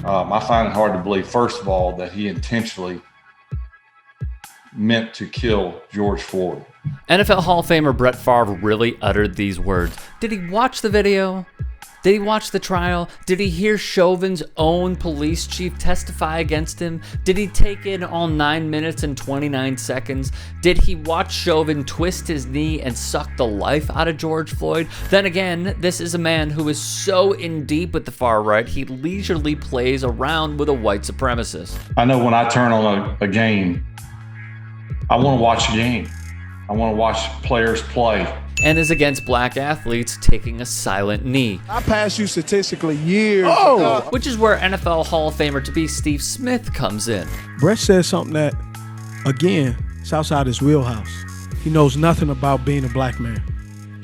I find it hard to believe, first of all, that he intentionally meant to kill George Floyd. NFL Hall of Famer Brett Favre really uttered these words. Did he watch the video? Did he watch the trial? Did he hear Chauvin's own police chief testify against him? Did he take in all 9 minutes and 29 seconds? Did he watch Chauvin twist his knee and suck the life out of George Floyd? Then again, this is a man who is so in deep with the far right, he leisurely plays around with a white supremacist. I know when I turn on a game, I want to watch the game. I want to watch players play. And is against black athletes taking a silent knee. I passed you statistically years. Which is where NFL Hall of Famer to be Steve Smith comes in. Brett said something that, again, it's outside his wheelhouse. He knows nothing about being a black man.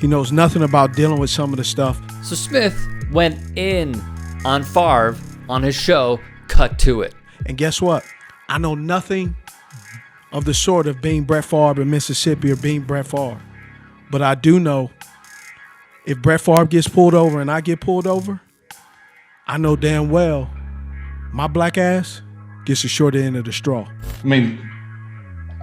He knows nothing about dealing with some of the stuff. So Smith went in on Favre on his show, Cut to It. And guess what? I know nothing of the sort of being Brett Favre in Mississippi or being Brett Favre. But I do know if Brett Favre gets pulled over and I get pulled over, I know damn well my black ass gets the short end of the straw. I mean,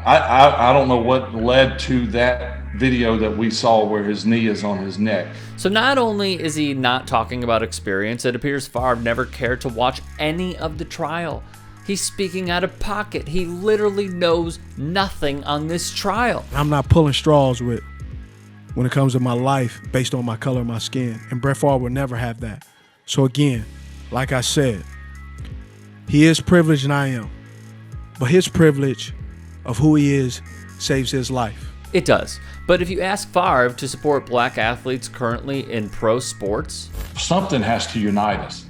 I don't know what led to that video that we saw where his knee is on his neck. So not only is he not talking about experience, it appears Favre never cared to watch any of the trial. He's speaking out of pocket. He literally knows nothing on this trial. I'm not pulling straws when it comes to my life based on my color of my skin. And Brett Favre would never have that. So again, like I said, he is privileged and I am. But his privilege of who he is saves his life. It does. But if you ask Favre to support black athletes currently in pro sports, something has to unite us.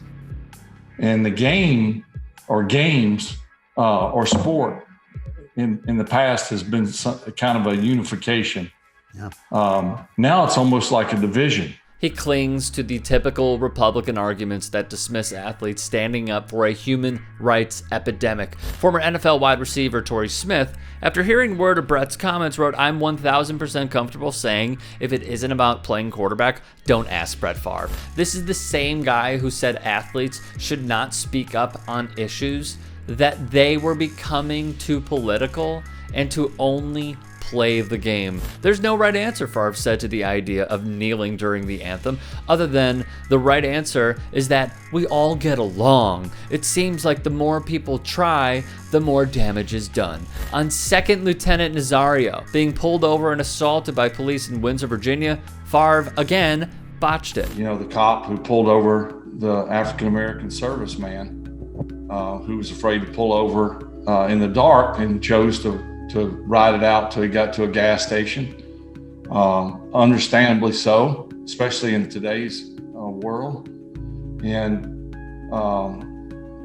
And the game or games or sport in the past has been kind of a unification. Yeah. Now it's almost like a division. he clings to the typical Republican arguments that dismiss athletes standing up for a human rights epidemic. Former NFL wide receiver Torrey Smith, after hearing word of Brett's comments, wrote, "I'm 1000% comfortable saying if it isn't about playing quarterback, don't ask Brett Favre." This is the same guy who said athletes should not speak up on issues, that they were becoming too political and to only play the game. There's no right answer, Favre said, to the idea of kneeling during the anthem, other than the right answer is that we all get along. It seems like the more people try, the more damage is done. On Second Lieutenant Nazario being pulled over and assaulted by police in Windsor, Virginia, Favre again botched it. You know, the cop who pulled over the African-American serviceman who was afraid to pull over in the dark and chose to ride it out till he got to a gas station. Understandably so, especially in today's world. And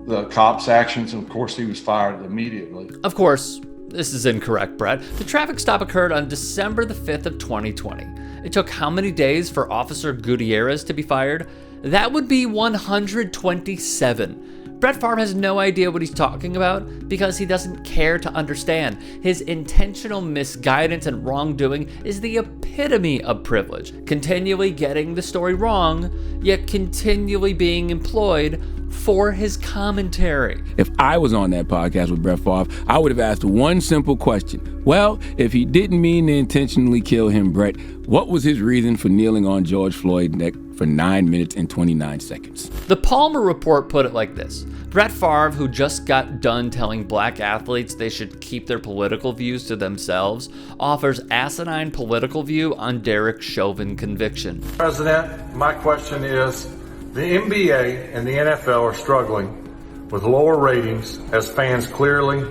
the cop's actions, of course, he was fired immediately. Of course, this is incorrect, Brett. The traffic stop occurred on December the 5th of 2020. It took how many days for Officer Gutierrez to be fired? That would be 127. Brett Favre has no idea what he's talking about because he doesn't care to understand. His intentional misguidance and wrongdoing is the epitome of privilege, continually getting the story wrong, yet continually being employed for his commentary. If I was on that podcast with Brett Favre, I would have asked one simple question. Well, if he didn't mean to intentionally kill him, Brett, what was his reason for kneeling on George Floyd's neck for 9 minutes and 29 seconds? The Palmer Report put it like this. Brett Favre, who just got done telling black athletes they should keep their political views to themselves, offers asinine political view on Derek Chauvin conviction. President, my question is, the NBA and the NFL are struggling with lower ratings as fans clearly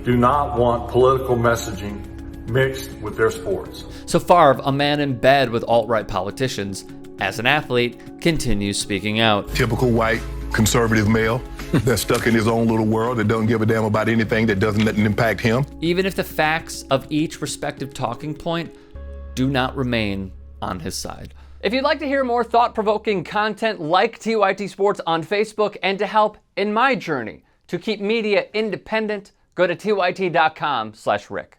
do not want political messaging mixed with their sports. So Favre, a man in bed with alt-right politicians, as an athlete, continues speaking out. Typical white conservative male that's stuck in his own little world that doesn't give a damn about anything that doesn't impact him. Even if the facts of each respective talking point do not remain on his side. If you'd like to hear more thought-provoking content like TYT Sports on Facebook and to help in my journey to keep media independent, go to tyt.com/Rick.